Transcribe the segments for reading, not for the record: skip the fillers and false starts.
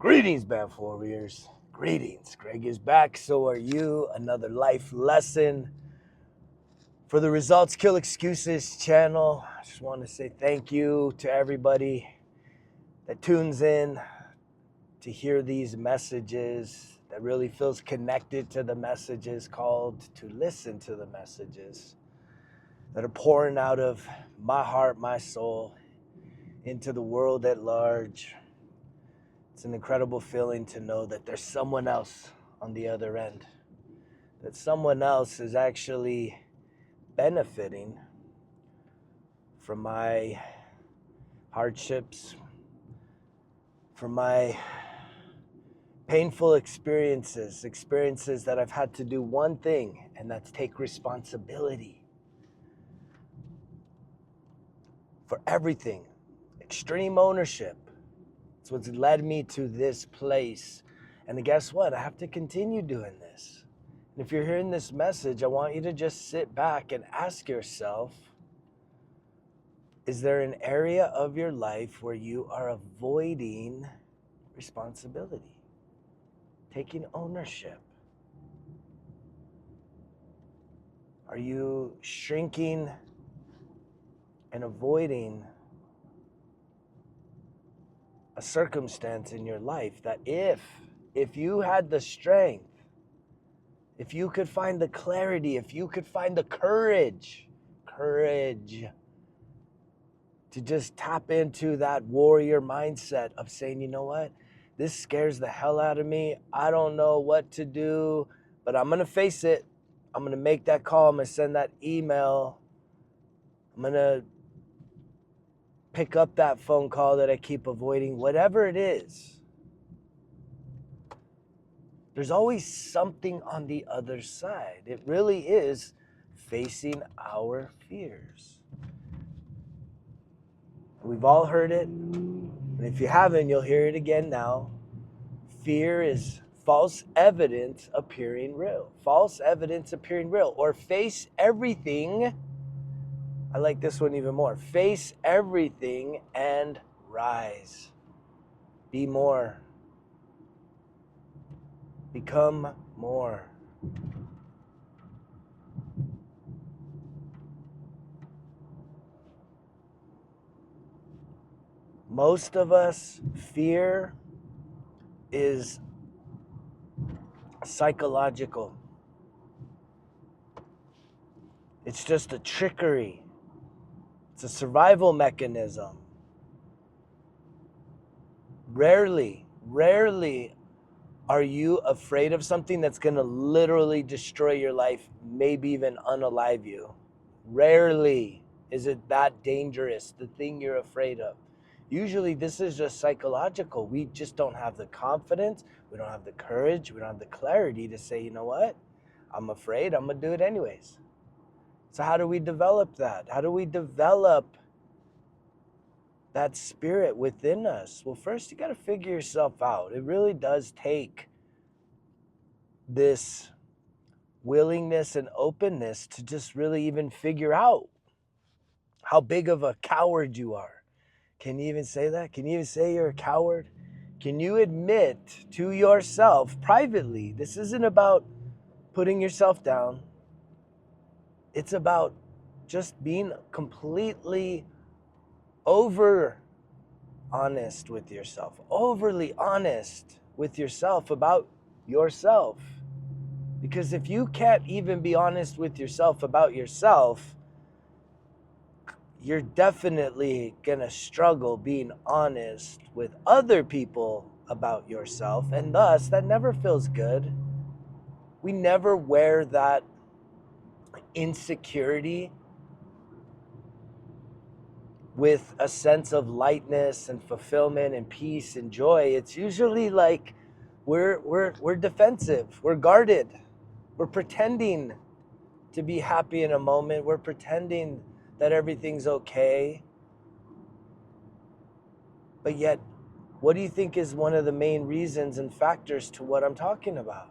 Greetings, Banff Warriors. Greetings. Greg is back. So are you. Another life lesson for the Results Kill Excuses channel. I just want to say thank you to everybody that tunes in to hear these messages, that really feels connected to the messages, called to listen to the messages that are pouring out of my heart, my soul, into the world at large. It's an incredible feeling to know that there's someone else on the other end, that someone else is actually benefiting from my hardships, from my painful experiences that I've had to do one thing, and that's take responsibility for everything. Extreme ownership. It's what's led me to this place. And guess what? I have to continue doing this. And if you're hearing this message, I want you to just sit back and ask yourself, is there an area of your life where you are avoiding responsibility, taking ownership? Are you shrinking and avoiding a circumstance in your life that if you had the strength, if you could find the clarity, if you could find the courage to just tap into that warrior mindset of saying, you know what, this scares the hell out of me. I don't know what to do, but I'm going to face it. I'm going to make that call. I'm going to send that email. I'm going to pick up that phone call that I keep avoiding, whatever it is. There's always something on the other side. It really is facing our fears. We've all heard it, and if you haven't, you'll hear it again now. Fear is false evidence appearing real. False evidence appearing real. Or face everything. I like this one even more. Face everything and rise. Be more. Become more. Most of us, fear is psychological. It's just a trickery. It's a survival mechanism. Rarely are you afraid of something that's going to literally destroy your life, maybe even unalive you. Rarely is it that dangerous, the thing you're afraid of. Usually this is just psychological. We just don't have the confidence. We don't have the courage. We don't have the clarity to say, you know what? I'm afraid. I'm going to do it anyways. So how do we develop that? How do we develop that spirit within us? Well, first you got to figure yourself out. It really does take this willingness and openness to just really even figure out how big of a coward you are. Can you even say that? Can you even say you're a coward? Can you admit to yourself privately? This isn't about putting yourself down. It's about just being completely overly honest with yourself about yourself. Because if you can't even be honest with yourself about yourself, you're definitely gonna struggle being honest with other people about yourself, and thus that never feels good. We never wear that insecurity with a sense of lightness and fulfillment and peace and joy. It's usually like we're defensive, we're guarded, we're pretending to be happy in a moment, we're pretending that everything's okay. But yet, what do you think is one of the main reasons and factors to what I'm talking about?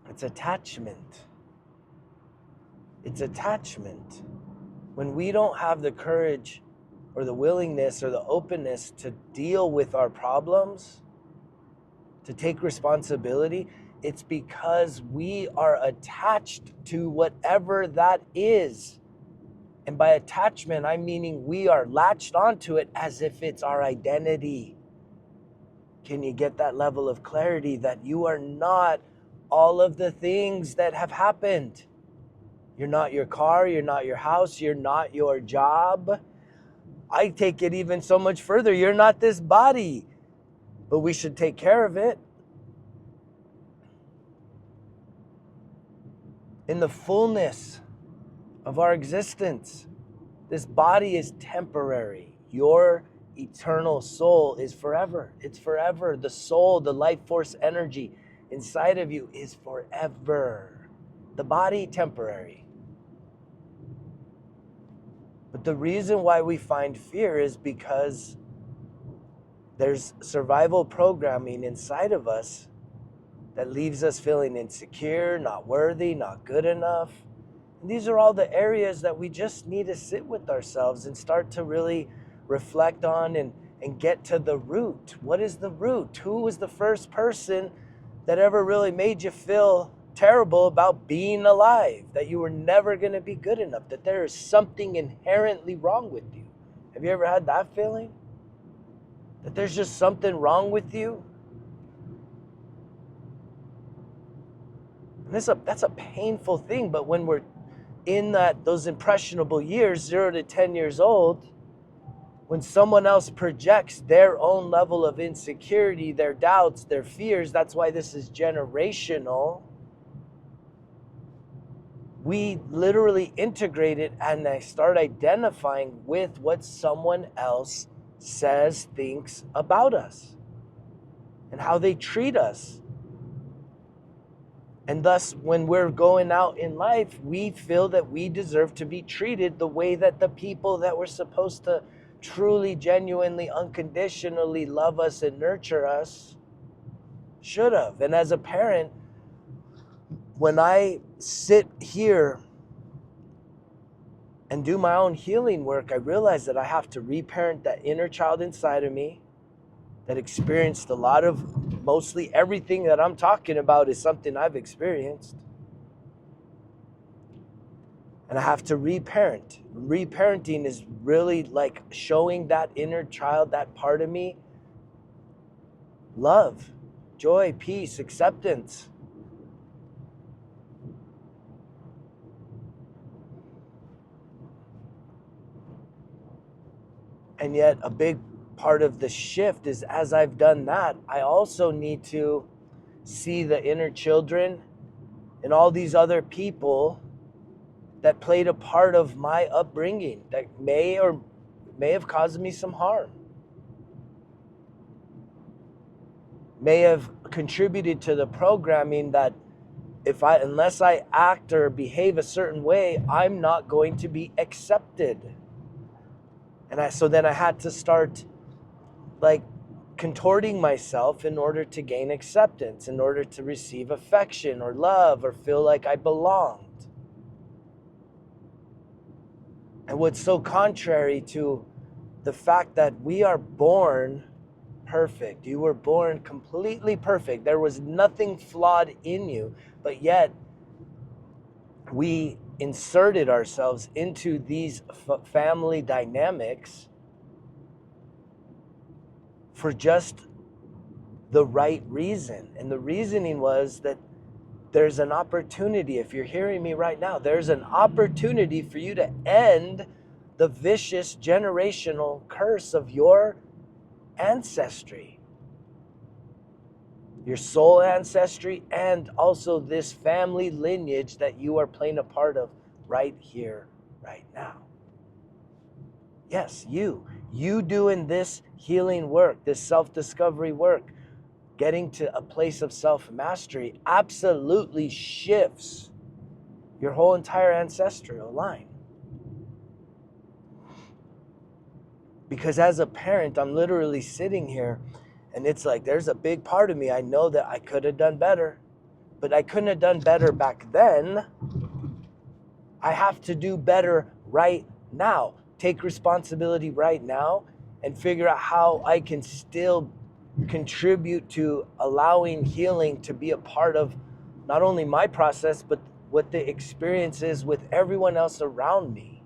It's attachment. It's attachment. When we don't have the courage or the willingness or the openness to deal with our problems, to take responsibility, it's because we are attached to whatever that is. And by attachment, I'm meaning we are latched onto it as if it's our identity. Can you get that level of clarity that you are not all of the things that have happened? You're not your car, you're not your house, you're not your job. I take it even so much further. You're not this body, but we should take care of it. In the fullness of our existence, this body is temporary. Your eternal soul is forever. It's forever. The soul, the life force energy inside of you is forever. The body, temporary. But the reason why we find fear is because there's survival programming inside of us that leaves us feeling insecure, not worthy, not good enough. And these are all the areas that we just need to sit with ourselves and start to really reflect on and get to the root. What is the root? Who was the first person that ever really made you feel terrible about being alive, that you were never going to be good enough, that there is something inherently wrong with you? Have you ever had that feeling? That there's just something wrong with you? And that's a painful thing, but when we're in those impressionable years, 0 to 10 years old, when someone else projects their own level of insecurity, their doubts, their fears, that's why this is generational. We literally integrate it and I start identifying with what someone else says, thinks about us, and how they treat us. And thus, when we're going out in life, we feel that we deserve to be treated the way that the people that were supposed to truly, genuinely, unconditionally love us and nurture us should have. And as a parent, when I sit here and do my own healing work, I realize that I have to reparent that inner child inside of me that experienced a lot of, mostly everything that I'm talking about is something I've experienced. And I have to reparent. Reparenting is really like showing that inner child, that part of me, love, joy, peace, acceptance. And yet a big part of the shift is, as I've done that, I also need to see the inner children and all these other people that played a part of my upbringing that may have caused me some harm, may have contributed to the programming that unless I act or behave a certain way, I'm not going to be accepted. And so then I had to start like contorting myself in order to gain acceptance, in order to receive affection or love or feel like I belonged. And what's so contrary to the fact that we are born perfect. You were born completely perfect. There was nothing flawed in you, but yet we inserted ourselves into these family dynamics for just the right reason. And the reasoning was that there's an opportunity, if you're hearing me right now, there's an opportunity for you to end the vicious generational curse of your ancestry, your soul ancestry, and also this family lineage that you are playing a part of right here, right now. Yes, you doing this healing work, this self-discovery work, getting to a place of self-mastery absolutely shifts your whole entire ancestral line. Because as a parent, I'm literally sitting here and it's like there's a big part of me. I know that I could have done better, but I couldn't have done better back then. I have to do better right now. Take responsibility right now and figure out how I can still contribute to allowing healing to be a part of not only my process, but what the experience is with everyone else around me.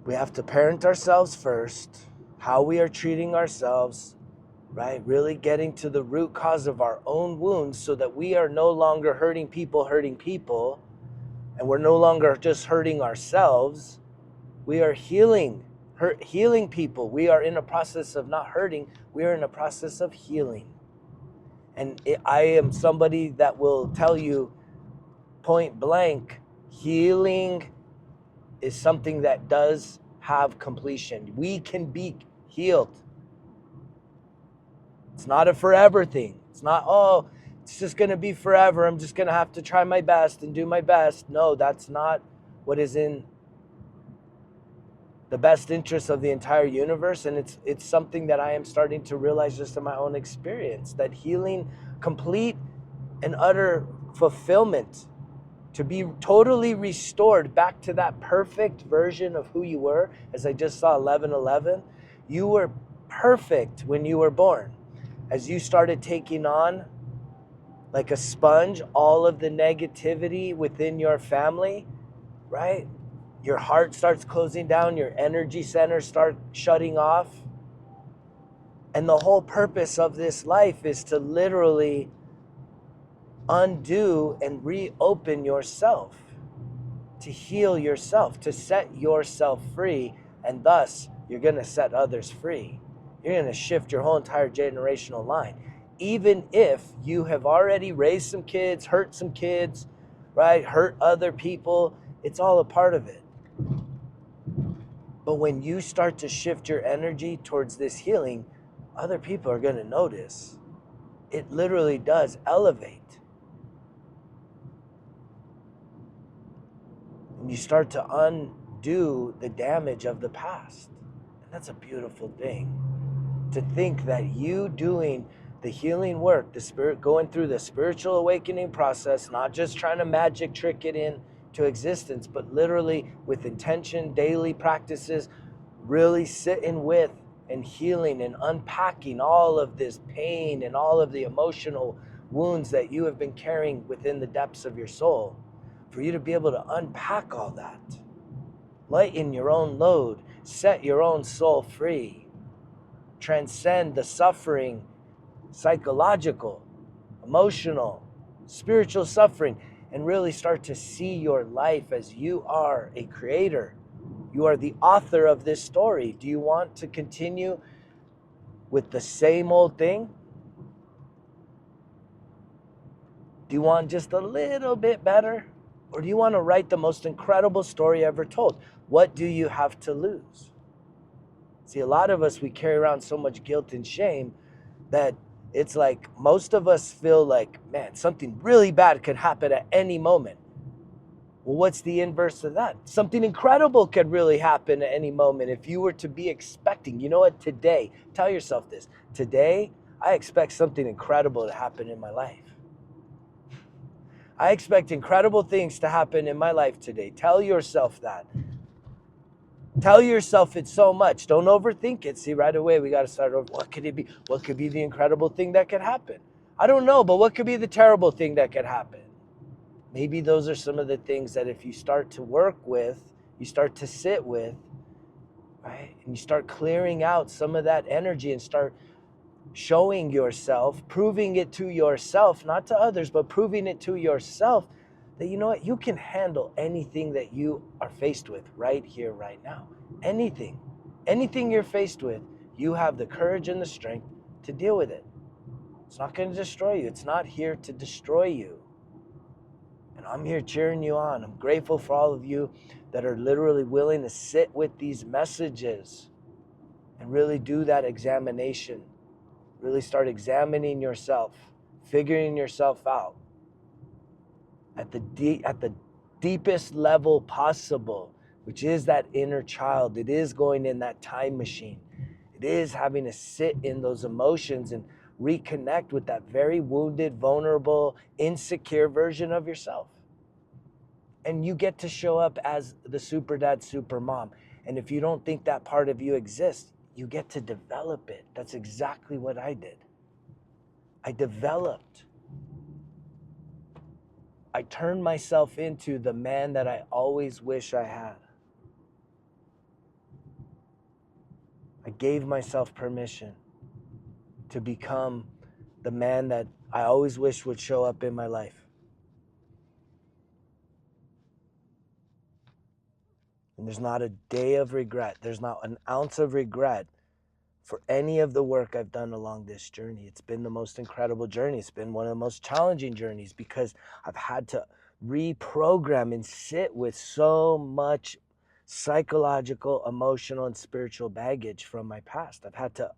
We have to parent ourselves first, how we are treating ourselves, right? Really getting to the root cause of our own wounds so that we are no longer hurting people, and we're no longer just hurting ourselves. We are healing people. We are in a process of not hurting. We are in a process of healing. And I am somebody that will tell you point blank, healing is something that does have completion. We can be healed. It's not a forever thing. It's not, oh, it's just going to be forever. I'm just going to have to try my best and do my best. No, that's not what is in the best interest of the entire universe. And it's something that I am starting to realize just in my own experience, that healing, complete and utter fulfillment, to be totally restored back to that perfect version of who you were. As I just saw 11:11, you were perfect when you were born. As you started taking on, like a sponge, all of the negativity within your family, right? Your heart starts closing down, your energy centers start shutting off. And the whole purpose of this life is to literally undo and reopen yourself, to heal yourself, to set yourself free, and thus you're going to set others free. You're going to shift your whole entire generational line. Even if you have already raised some kids, hurt some kids, right? Hurt other people, it's all a part of it. But when you start to shift your energy towards this healing, other people are going to notice. It literally does elevate. And you start to undo the damage of the past. And that's a beautiful thing. To think that you doing the healing work, the spirit going through the spiritual awakening process, not just trying to magic trick it into existence, but literally with intention, daily practices, really sitting with and healing and unpacking all of this pain and all of the emotional wounds that you have been carrying within the depths of your soul. For you to be able to unpack all that, lighten your own load, set your own soul free, transcend the suffering, psychological, emotional, spiritual suffering, and really start to see your life as you are a creator. You are the author of this story. Do you want to continue with the same old thing? Do you want just a little bit better? Or do you want to write the most incredible story ever told? What do you have to lose? See, a lot of us, we carry around so much guilt and shame that it's like most of us feel like, man, something really bad could happen at any moment. Well, what's the inverse of that? Something incredible could really happen at any moment if you were to be expecting. You know what? Today, tell yourself this. Today, I expect something incredible to happen in my life. I expect incredible things to happen in my life today. Tell yourself that. Tell yourself it so much. Don't overthink it. See, right away, we got to start over. What could it be? What could be the incredible thing that could happen? I don't know, but what could be the terrible thing that could happen? Maybe those are some of the things that if you start to work with, you start to sit with, right? And you start clearing out some of that energy and start showing yourself, proving it to yourself, not to others, but proving it to yourself that, you know what, you can handle anything that you are faced with right here, right now. Anything you're faced with, you have the courage and the strength to deal with it. It's not going to destroy you. It's not here to destroy you. And I'm here cheering you on. I'm grateful for all of you that are literally willing to sit with these messages and really do that examination. Really start examining yourself, figuring yourself out at the deepest level possible, which is that inner child. It is going in that time machine. It is having to sit in those emotions and reconnect with that very wounded, vulnerable, insecure version of yourself. And you get to show up as the super dad, super mom. And if you don't think that part of you exists, you get to develop it. That's exactly what I did. I developed. I turned myself into the man that I always wish I had. I gave myself permission to become the man that I always wished would show up in my life. And there's not a day of regret. There's not an ounce of regret for any of the work I've done along this journey. It's been the most incredible journey. It's been one of the most challenging journeys because I've had to reprogram and sit with so much psychological, emotional, and spiritual baggage from my past. I've had to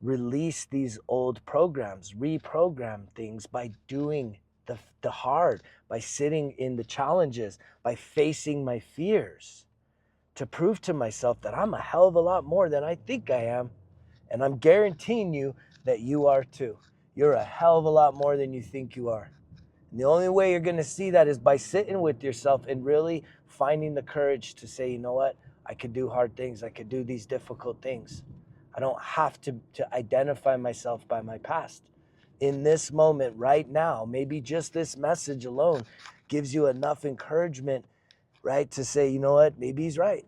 release these old programs, reprogram things by doing the hard, by sitting in the challenges, by facing my fears, to prove to myself that I'm a hell of a lot more than I think I am. And I'm guaranteeing you that you are too. You're a hell of a lot more than you think you are. And the only way you're going to see that is by sitting with yourself and really finding the courage to say, you know what? I could do hard things. I could do these difficult things. I don't have to identify myself by my past. In this moment right now, maybe just this message alone gives you enough encouragement, right? To say, you know what? Maybe he's right.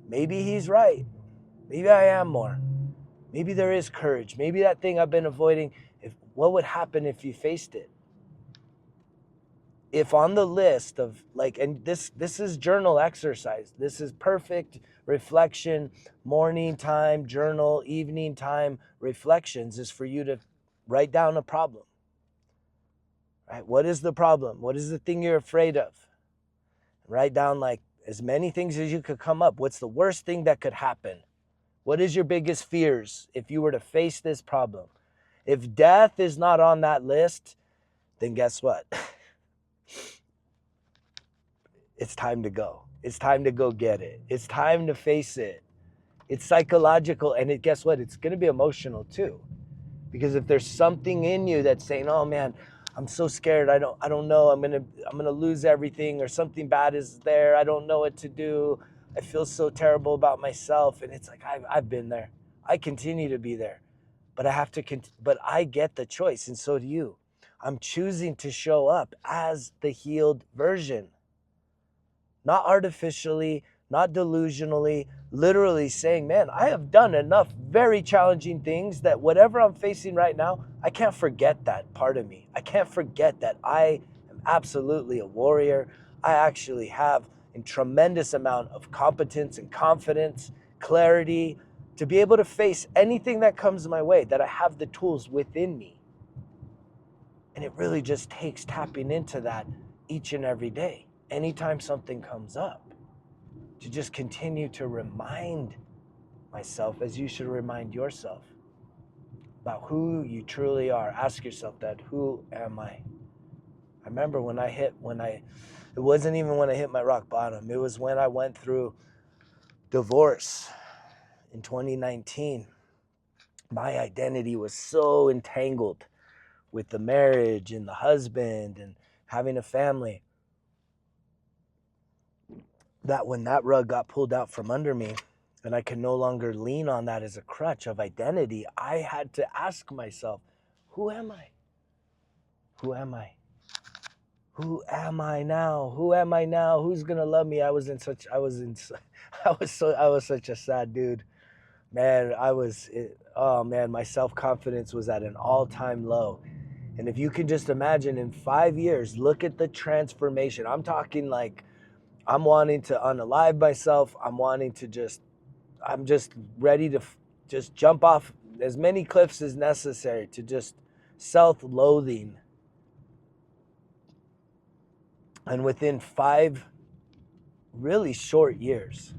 Maybe he's right. Maybe I am more. Maybe there is courage. Maybe that thing I've been avoiding, what would happen if you faced it? If on the list of and this is journal exercise. This is perfect reflection, morning time, journal, evening time reflections is for you to write down a problem. Right? What is the problem? What is the thing you're afraid of? Write down as many things as you could come up. What's the worst thing that could happen? What is your biggest fears if you were to face this problem? If death is not on that list, then guess what? It's time to go. It's time to go get it. It's time to face it. It's psychological, and guess what? It's going to be emotional too. Because if there's something in you that's saying, "Oh man, I'm so scared. I don't know. I'm going to lose everything, or something bad is there. I don't know what to do. I feel so terrible about myself." And it's like I've been there. I continue to be there. But but I get the choice, and so do you. I'm choosing to show up as the healed version. Not artificially, not delusionally, literally saying, man, I have done enough very challenging things that whatever I'm facing right now, I can't forget that part of me. I can't forget that I am absolutely a warrior. I actually have a tremendous amount of competence and confidence, clarity, to be able to face anything that comes my way, that I have the tools within me. And it really just takes tapping into that each and every day. Anytime something comes up, to just continue to remind myself, as you should remind yourself, about who you truly are. Ask yourself that, who am I? I remember it wasn't even when I hit my rock bottom. It was when I went through divorce in 2019. My identity was so entangled with the marriage and the husband and having a family, that when that rug got pulled out from under me and I could no longer lean on that as a crutch of identity, I had to ask myself, who am I? Who am I? Who am I now? Who am I now? Who's gonna love me? I was such a sad dude. Man, my self-confidence was at an all-time low. And if you can just imagine, in 5 years, look at the transformation. I'm talking I'm wanting to unalive myself. I'm just ready to just jump off as many cliffs as necessary, to just self-loathing. And within 5 really short years,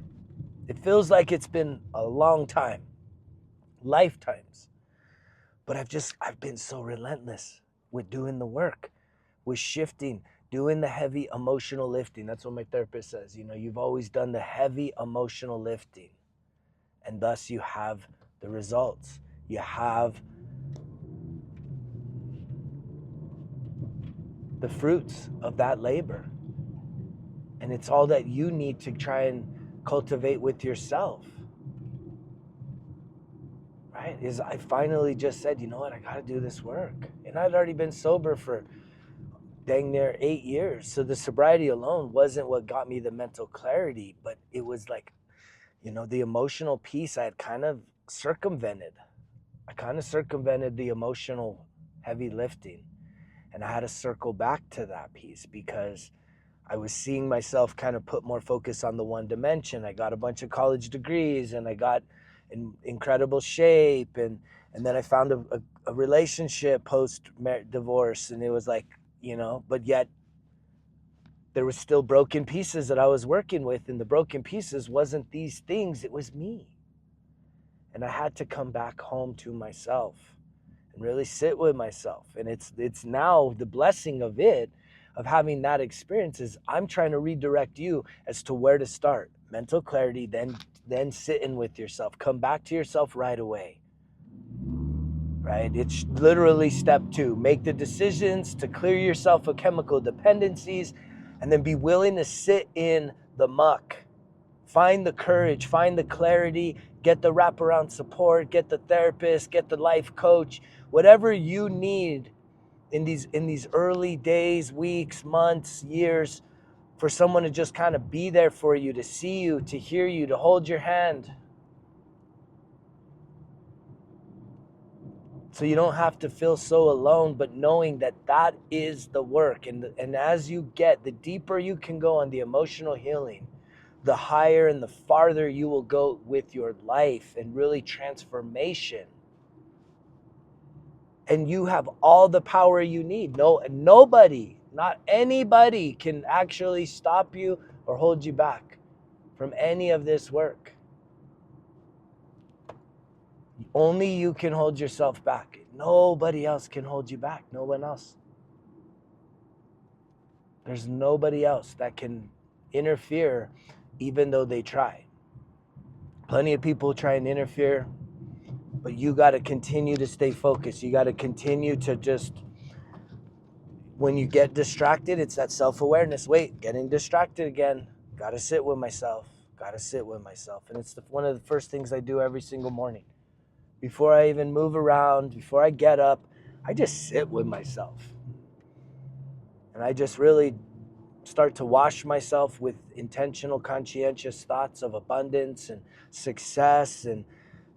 it feels like it's been a long time, lifetimes. But I've been so relentless with doing the work, with shifting, doing the heavy emotional lifting. That's what my therapist says. You've always done the heavy emotional lifting, and thus you have the results. You have the fruits of that labor. And it's all that you need to try and cultivate with yourself, right? Is I finally just said, you know what, I got to do this work. And I'd already been sober for dang near 8 years. So the sobriety alone wasn't what got me the mental clarity, but it was like, the emotional piece I had kind of circumvented. I kind of circumvented the emotional heavy lifting. And I had to circle back to that piece because I was seeing myself kind of put more focus on the one dimension. I got a bunch of college degrees and I got in incredible shape. And then I found a relationship post-divorce. And it was like, but yet there was still broken pieces that I was working with. And the broken pieces wasn't these things, it was me. And I had to come back home to myself and really sit with myself. And it's now the blessing of having that experience is I'm trying to redirect you as to where to start. Mental clarity, then sitting with yourself. Come back to yourself right away. Right? It's literally step 2. Make the decisions to clear yourself of chemical dependencies and then be willing to sit in the muck. Find the courage, find the clarity, get the wraparound support, get the therapist, get the life coach, whatever you need in these early days, weeks, months, years, for someone to just kind of be there for you, to see you, to hear you, to hold your hand. So you don't have to feel so alone, but knowing that is the work. And as you get, the deeper you can go on the emotional healing, the higher and the farther you will go with your life and really transformation. And you have all the power you need. Nobody, not anybody can actually stop you or hold you back from any of this work. Only you can hold yourself back. Nobody else can hold you back. No one else. There's nobody else that can interfere even though they try. Plenty of people try and interfere, but you got to continue to stay focused. You got to continue to just, when you get distracted, it's that self-awareness. Wait, getting distracted again. Got to sit with myself. Got to sit with myself. And it's one of the first things I do every single morning. Before I even move around, before I get up, I just sit with myself. And I just really start to wash myself with intentional, conscientious thoughts of abundance and success and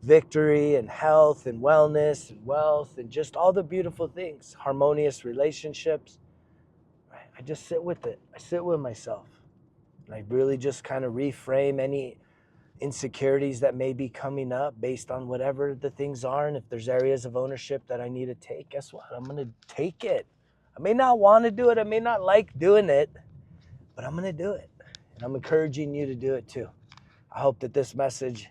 victory and health and wellness and wealth and just all the beautiful things, harmonious relationships. I just sit with it. I sit with myself. And I really just kind of reframe any insecurities that may be coming up based on whatever the things are. And if there's areas of ownership that I need to take, guess what? I'm going to take it. I may not want to do it. I may not like doing it, but I'm going to do it. And I'm encouraging you to do it too. I hope that this message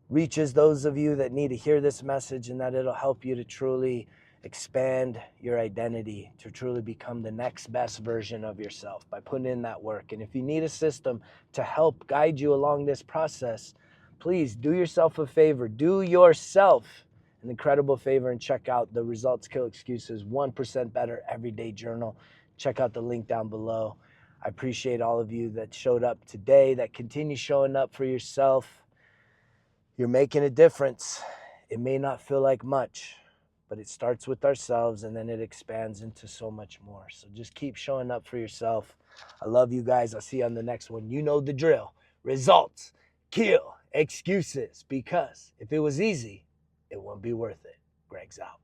reaches those of you that need to hear this message and that it'll help you to truly expand your identity, to truly become the next best version of yourself by putting in that work. And if you need a system to help guide you along this process, please do yourself a favor. Do yourself an incredible favor and check out the Results Kill Excuses 1% Better Everyday Journal. Check out the link down below. I appreciate all of you that showed up today, that continue showing up for yourself. You're making a difference. It may not feel like much, but it starts with ourselves and then it expands into so much more. So just keep showing up for yourself. I love you guys. I'll see you on the next one. You know the drill. Results kill excuses, because if it was easy, it wouldn't be worth it. Greg's out.